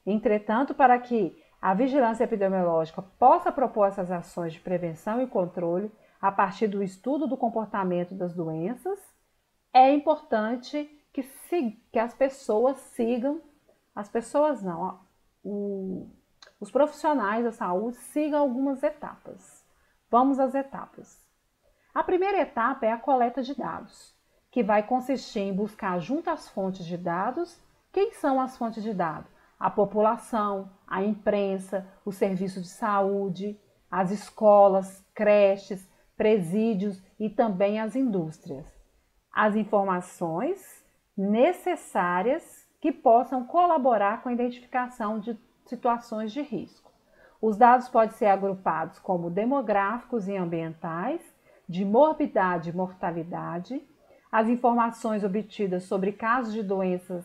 Entretanto, para que a vigilância epidemiológica possa propor essas ações de prevenção e controle a partir do estudo do comportamento das doenças, é importante que as pessoas sigam, os profissionais da saúde sigam algumas etapas. Vamos às etapas. A primeira etapa é a coleta de dados, que vai consistir em buscar junto às fontes de dados. Quem são as fontes de dados? A população, a imprensa, o serviço de saúde, as escolas, creches, presídios e também as indústrias. As informações necessárias que possam colaborar com a identificação de situações de risco. Os dados podem ser agrupados como demográficos e ambientais, de morbidade e mortalidade. As informações obtidas sobre casos de doenças,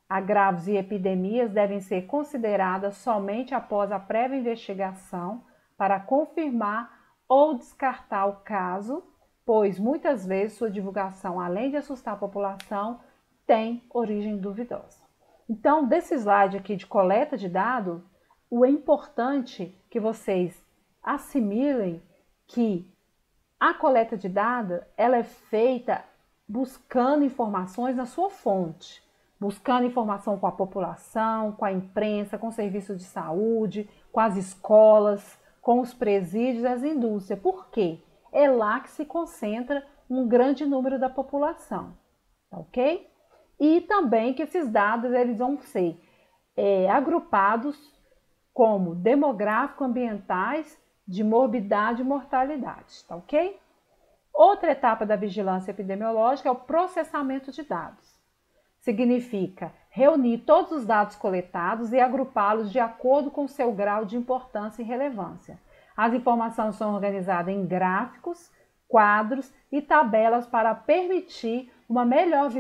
agravos e epidemias devem ser consideradas somente após a prévia investigação para confirmar ou descartar o caso, pois muitas vezes sua divulgação, além de assustar a população, tem origem duvidosa. Então, desse slide aqui de coleta de dados, o importante que vocês assimilem que a coleta de dados ela é feita buscando informações na sua fonte, buscando informação com a população, com a imprensa, com o serviço de saúde, com as escolas, com os presídios e as indústrias. Por quê? É lá que se concentra um grande número da população, ok? E também que esses dados eles vão ser agrupados como demográfico-ambientais, de morbidade e mortalidade, tá ok? Outra etapa da vigilância epidemiológica é o processamento de dados. Significa reunir todos os dados coletados e agrupá-los de acordo com seu grau de importância e relevância. As informações são organizadas em gráficos, quadros e tabelas para permitir uma melhor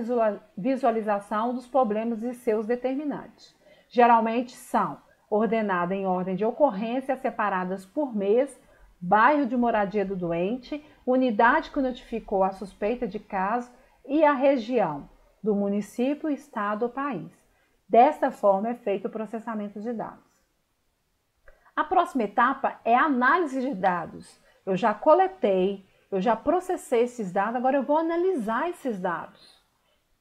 visualização dos problemas e seus determinantes. Geralmente são ordenadas em ordem de ocorrência, separadas por mês, bairro de moradia do doente, unidade que notificou a suspeita de caso e a região do município, estado ou país. Desta forma é feito o processamento de dados. A próxima etapa é a análise de dados. Eu já coletei, eu já processei esses dados, agora eu vou analisar esses dados.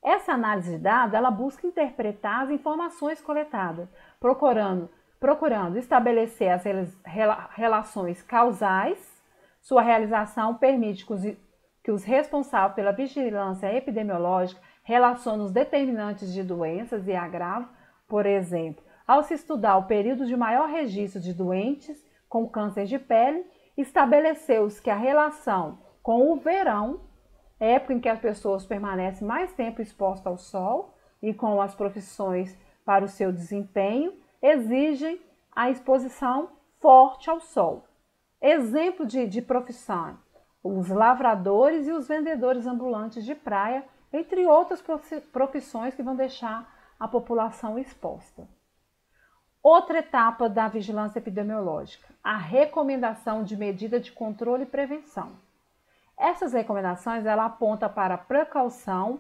Essa análise de dados, ela busca interpretar as informações coletadas, procurando estabelecer as relações causais. Sua realização permite que os responsáveis pela vigilância epidemiológica relacionem os determinantes de doenças e agravos. Por exemplo, ao se estudar o período de maior registro de doentes com câncer de pele, estabeleceu-se que a relação com o verão, época em que as pessoas permanecem mais tempo expostas ao sol, e com as profissões para o seu desempenho, exigem a exposição forte ao sol. Exemplo de profissão, os lavradores e os vendedores ambulantes de praia, entre outras profissões que vão deixar a população exposta. Outra etapa da vigilância epidemiológica, a recomendação de medida de controle e prevenção. Essas recomendações ela aponta para a precaução,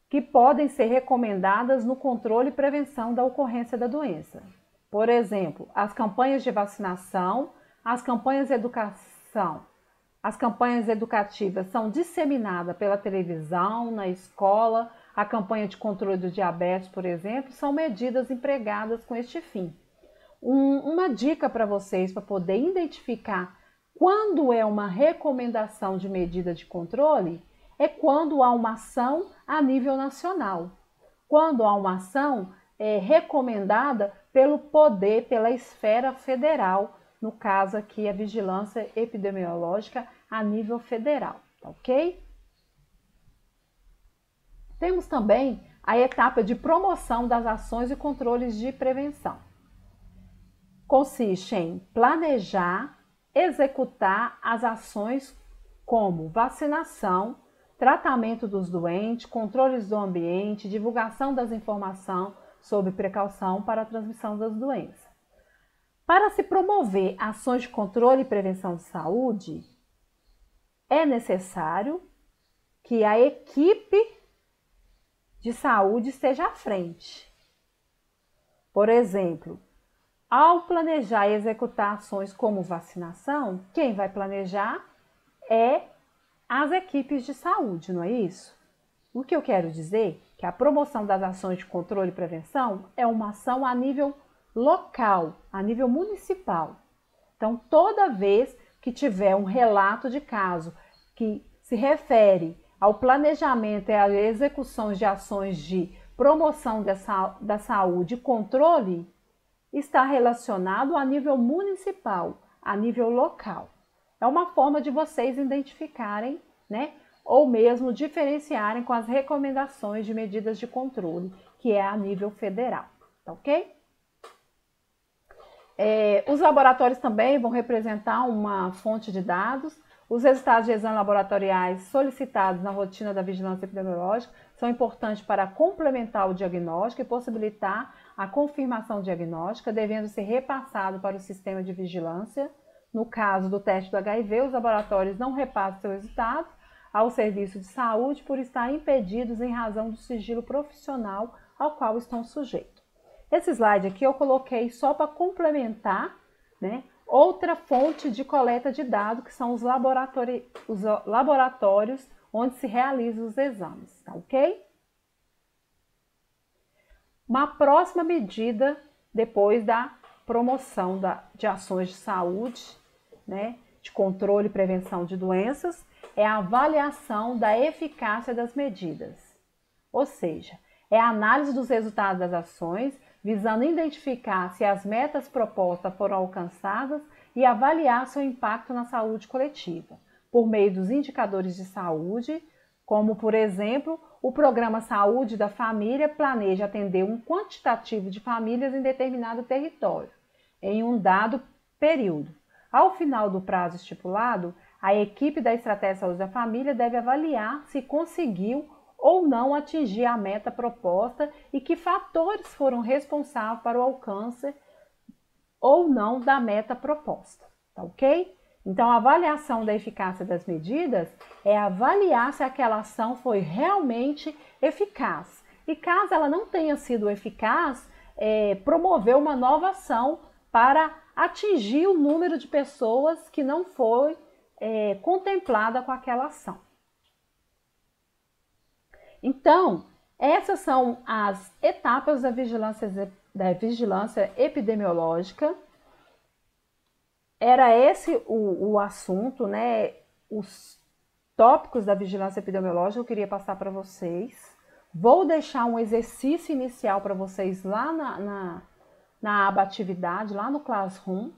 que podem ser recomendadas no controle e prevenção da ocorrência da doença. Por exemplo, as campanhas de vacinação, as campanhas de educação. As campanhas educativas são disseminadas pela televisão, na escola. A campanha de controle do diabetes, por exemplo, são medidas empregadas com este fim. Uma dica para vocês para poder identificar quando é uma recomendação de medida de controle é quando há uma ação a nível nacional. Quando há uma ação recomendada pelo poder, pela esfera federal, no caso aqui a vigilância epidemiológica a nível federal, ok? Temos também a etapa de promoção das ações e controles de prevenção. consiste em planejar, executar as ações como vacinação, tratamento dos doentes, controles do ambiente, divulgação das informações sobre precaução para a transmissão das doenças. Para se promover ações de controle e prevenção de saúde, é necessário que a equipe de saúde esteja à frente. Por exemplo, ao planejar e executar ações como vacinação, quem vai planejar é as equipes de saúde, não é isso? O que eu quero dizer é que a promoção das ações de controle e prevenção é uma ação a nível local, a nível municipal. Então, toda vez que tiver um relato de caso que se refere ao planejamento e à execução de ações de promoção da saúde e controle, está relacionado a nível municipal, a nível local. É uma forma de vocês identificarem, né, ou mesmo diferenciarem com as recomendações de medidas de controle, que é a nível federal, tá ok? Os laboratórios também vão representar uma fonte de dados. Os resultados de exames laboratoriais solicitados na rotina da vigilância epidemiológica são importantes para complementar o diagnóstico e possibilitar a confirmação diagnóstica, devendo ser repassado para o sistema de vigilância. No caso do teste do HIV, os laboratórios não repassam seus resultados ao serviço de saúde por estar impedidos em razão do sigilo profissional ao qual estão sujeitos. Esse slide aqui eu coloquei só para complementar, né, outra fonte de coleta de dados, que são os laboratórios onde se realizam os exames, tá ok? Uma próxima medida, depois da promoção de ações de saúde, né, de controle e prevenção de doenças, é a avaliação da eficácia das medidas. Ou seja, é a análise dos resultados das ações, visando identificar se as metas propostas foram alcançadas e avaliar seu impacto na saúde coletiva, por meio dos indicadores de saúde, como, por exemplo, o Programa Saúde da Família planeja atender um quantitativo de famílias em determinado território, em um dado período. Ao final do prazo estipulado, a equipe da Estratégia Saúde da Família deve avaliar se conseguiu ou não atingir a meta proposta e que fatores foram responsáveis para o alcance ou não da meta proposta, tá ok? Então, a avaliação da eficácia das medidas é avaliar se aquela ação foi realmente eficaz. E caso ela não tenha sido eficaz, promover uma nova ação para atingir o número de pessoas que não foi contemplada com aquela ação. Então, essas são as etapas da vigilância epidemiológica. Era esse o assunto, né? Os tópicos da vigilância epidemiológica eu queria passar para vocês. Vou deixar um exercício inicial para vocês lá na aba atividade, lá no Classroom,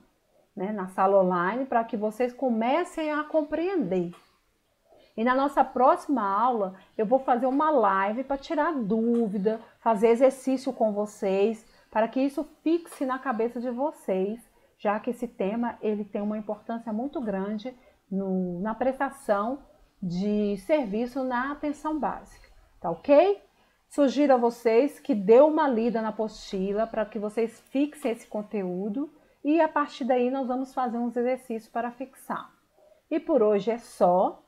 né? Na sala online, para que vocês comecem a compreender. E na nossa próxima aula, eu vou fazer uma live para tirar dúvida, fazer exercício com vocês, para que isso fixe na cabeça de vocês, já que esse tema ele tem uma importância muito grande na prestação de serviço na atenção básica, tá ok? Sugiro a vocês que dê uma lida na apostila para que vocês fixem esse conteúdo e a partir daí nós vamos fazer uns exercícios para fixar. E por hoje é só.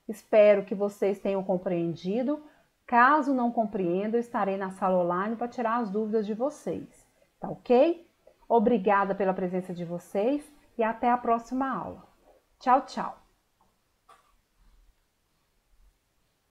Espero que vocês tenham compreendido. Caso não compreendam, eu estarei na sala online para tirar as dúvidas de vocês, tá ok? Obrigada pela presença de vocês e até a próxima aula. Tchau, tchau!